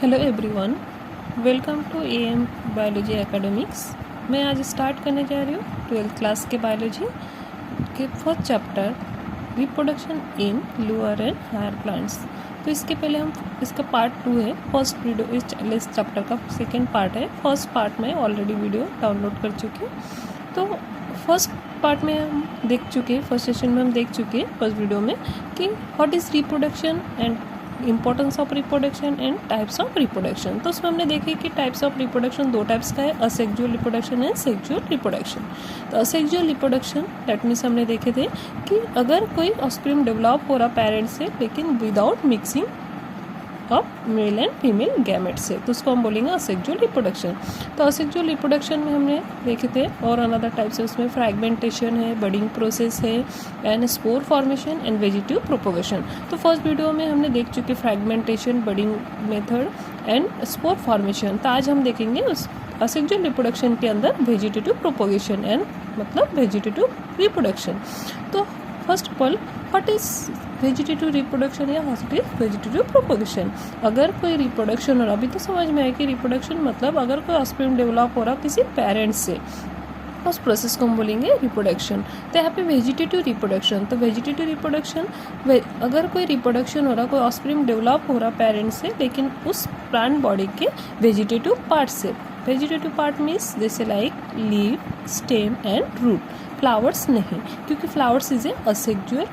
Hello everyone, welcome to AM biology academics. मैं आज start करने जा रही हूँ 12th क्लास के बायोलॉजी के first chapter reproduction in lower and higher plants. तो इसके पहले हम इसका पार्ट 2 है, फर्स्ट वीडियो इस चैप्टर का सेकेंड पार्ट है। फर्स्ट पार्ट में ऑलरेडी वीडियो डाउनलोड कर चुके हैं। तो फर्स्ट पार्ट में हम देख चुके हैं, फर्स्ट सेशन में हम देख चुके हैं फर्स्ट वीडियो में कि what is reproduction and importance of reproduction and types of reproduction. तो उसमें हमने देखे कि टाइप्स ऑफ रिप्रोडक्शन दो टाइप्स का है, asexual reproduction and sexual reproduction. तो असेक्सुअल रिप्रोडक्शन दैट मीन्स हमने देखे थे कि अगर कोई ऑफस्प्रिंग डेवलप हो रहा पेरेंट्स से लेकिन without mixing of male and female gamete से, तो उसको हम बोलेंगे असेक्सुअल रिप्रोडक्शन। तो असेक्सुअल रिप्रोडक्शन में हमने देखे थे और अनदर टाइप्स है, उसमें फ्रैगमेंटेशन है, बडिंग प्रोसेस है and spore formation and vegetative propagation. तो फर्स्ट वीडियो में हमने देख चुके fragmentation, budding method and spore formation. तो आज हम देखेंगे उस असेक्सुअल रिप्रोडक्शन के अंदर वेजिटेटिव प्रोपोगेशन एंड मतलब वेजिटेटिव रिप्रोडक्शन। तो first of all what is vegetative reproduction या व्हाट इज वेजिटेटिव प्रोपोगेशन। अगर कोई रिप्रोडक्शन हो रहा, अभी तो समझ में आया कि रिप्रोडक्शन मतलब अगर कोई ऑफस्प्रिंग डेवलप हो रहा किसी पेरेंट्स से, उस प्रोसेस को हम बोलेंगे रिप्रोडक्शन। तो यहाँ पे वेजिटेटिव रिप्रोडक्शन, तो वेजिटेटिव रिप्रोडक्शन अगर कोई रिप्रोडक्शन हो रहा, कोई ऑफस्प्रिंग डेवलप हो रहा पेरेंट्स से लेकिन उस प्लांट बॉडी के वेजिटेटिव पार्ट से। वेजिटेटिव पार्ट मीन्स जैसे like leave, stem and root, flowers नहीं, क्योंकि flowers is a asexual,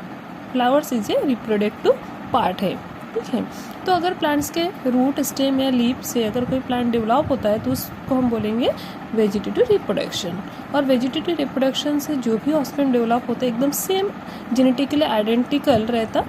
flowers is a reproductive part है, ठीक है। तो अगर प्लांट्स के रूट, स्टेम या लीफ से अगर कोई प्लांट डेवलप होता है तो उसको हम बोलेंगे वेजिटेटिव रिप्रोडक्शन। और वेजिटेटिव रिप्रोडक्शन से जो भी ऑफस्प्रिंग डेवलप होता है एकदम सेम जेनेटिकली आइडेंटिकल रहता,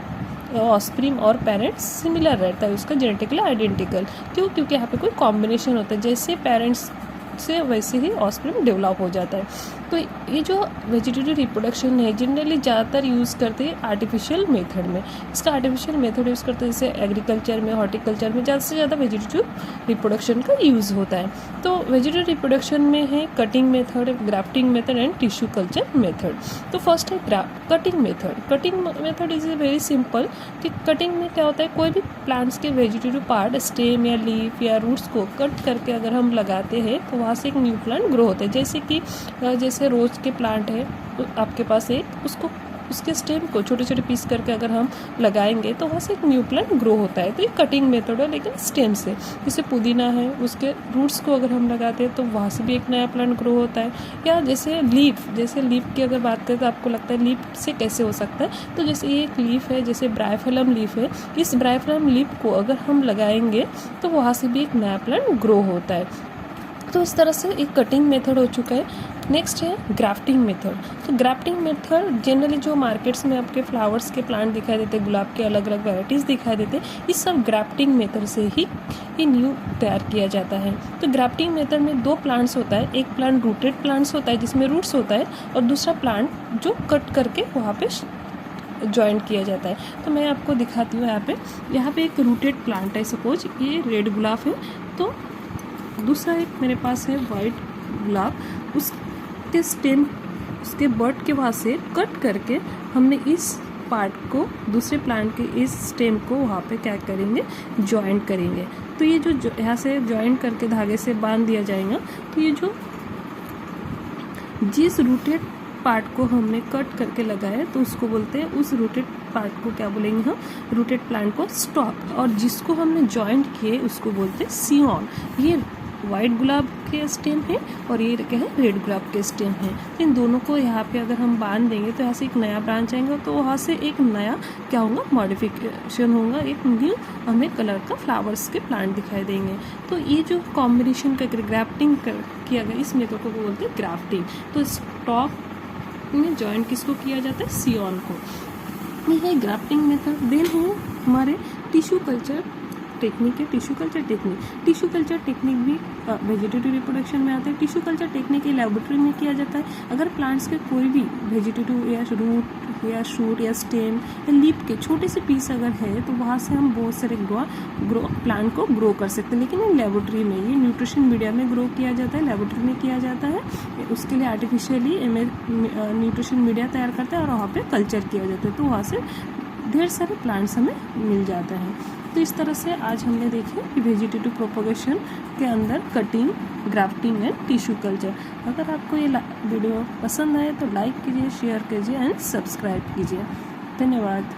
ऑफस्प्रिंग और पेरेंट्स सिमिलर रहता है उसका जेनेटिकली आइडेंटिकल। क्यों? क्योंकि यहाँ पे कोई कॉम्बिनेशन होता है, जैसे पेरेंट्स से वैसे ही ऑफस्प्रिंग डेवलप हो जाता है। तो ये जो वेजिटेटिव रिप्रोडक्शन है जनरली ज़्यादातर यूज़ करते हैं आर्टिफिशियल मेथड में। इसका आर्टिफिशियल मेथड यूज़ करते हैं जैसे एग्रीकल्चर में, हॉर्टिकल्चर में ज़्यादा से ज़्यादा वेजिटेटिव रिप्रोडक्शन का यूज़ होता है। तो वेजिटेटिव रिप्रोडक्शन में है cutting method, grafting method and tissue culture method. तो फर्स्ट है cutting method. Cutting method is a very simple कि कटिंग में क्या होता है, कोई भी प्लांट्स के वेजिटेटिव पार्ट, स्टेम या लीफ या रूट्स को कट करके अगर हम लगाते हैं तो वहाँ से एक न्यू प्लांट ग्रो होता है। जैसे कि जैसे रोज के प्लांट है आपके पास एक, उसको उसके स्टेम को छोटे छोटे पीस करके अगर हम लगाएंगे तो वहाँ से एक न्यू प्लांट ग्रो होता है। तो ये कटिंग मेथड है लेकिन स्टेम से। जैसे पुदीना है, उसके रूट्स को अगर हम लगाते हैं तो वहाँ से भी एक नया प्लांट ग्रो होता है। या जैसे लीफ की अगर बात करें तो आपको लगता है लीफ से कैसे हो सकता है, तो जैसे ये एक लीफ है, जैसे ब्राइफिलम लीफ है, इस ब्राइफिलम लीफ को अगर हम लगाएंगे तो वहाँ से भी एक नया प्लांट ग्रो होता है। तो इस तरह से एक कटिंग मेथड हो चुका है। नेक्स्ट है ग्राफ्टिंग मेथड। तो ग्राफ्टिंग मेथड जनरली जो मार्केट्स में आपके फ्लावर्स के प्लांट दिखाई देते हैं, गुलाब के अलग अलग वैराइटीज़ दिखाई देते हैं, इस सब ग्राफ्टिंग मेथड से ही ये न्यू तैयार किया जाता है। तो ग्राफ्टिंग मेथड में दो प्लांट्स होता है, एक प्लांट रूटेड प्लांट्स होता है जिसमें रूट्स होता है, और दूसरा प्लांट जो कट करके वहाँ पे जॉइंट किया जाता है। तो मैं आपको दिखाती हूँ। यहाँ पे एक रूटेड प्लांट है, सपोज ये रेड गुलाब है, तो दूसरा एक मेरे पास है वाइट गुलाब, उसके स्टेम, उसके बर्ड के वहाँ से कट करके हमने इस पार्ट को दूसरे प्लांट के इस स्टेम को वहाँ पे क्या करेंगे, जॉइंट करेंगे। तो ये जो यहाँ से जॉइंट करके धागे से बांध दिया जाएगा, तो ये जो जिस रूटेड पार्ट को हमने कट करके लगाया तो उसको बोलते हैं, उस रूटेड पार्ट को क्या बोलेंगे हम, रूटेड प्लांट को स्टॉक, और जिसको हमने जॉइंट किए उसको बोलते हैं सियॉन। ये वाइट गुलाब के स्टेम है और ये क्या है, रेड गुलाब के स्टेम है। इन दोनों को यहाँ पे अगर हम बांध देंगे तो यहाँ से एक नया ब्रांच आएगा, तो वहाँ से एक नया क्या होगा, मॉडिफिकेशन होगा, एक न्यू हमें कलर का फ्लावर्स के प्लांट दिखाई देंगे। तो ये जो कॉम्बिनेशन का ग्राफ्टिंग किया गया, इस मेथड को बोलते हैं ग्राफ्टिंग। तो स्टॉक में जॉइंट किसको किया जाता है, सियॉन को। ये है ग्राफ्टिंग मेथड। देन है हमारे टिश्यू कल्चर टेक्निक है, tissue culture technique. Tissue culture technique भी वेजिटेटिव रिप्रोडक्शन में आता है। टिश्यू कल्चर टेक्निक लेबोरेटरी में किया जाता है। अगर प्लांट्स के कोई भी वेजिटेटिव या रूट या शूट या स्टेम या लीफ के छोटे से पीस अगर है तो वहाँ से हम बहुत सारे प्लांट को ग्रो कर सकते हैं। लेकिन ये लेबोरेटरी में, ये न्यूट्रिशन मीडिया में ग्रो किया जाता है, लेबोरेटरी में किया जाता है। उसके लिए आर्टिफिशियली न्यूट्रिशन मीडिया तैयार करता है और वहाँ पर कल्चर किया जाता है, तो वहाँ से ढेर सारे प्लांट्स हमें मिल जाते हैं। तो इस तरह से आज हमने देखे कि वेजिटेटिव प्रोपोगेशन के अंदर cutting, grafting and tissue culture. अगर आपको ये वीडियो पसंद आए तो लाइक कीजिए, शेयर कीजिए एंड सब्सक्राइब कीजिए। धन्यवाद।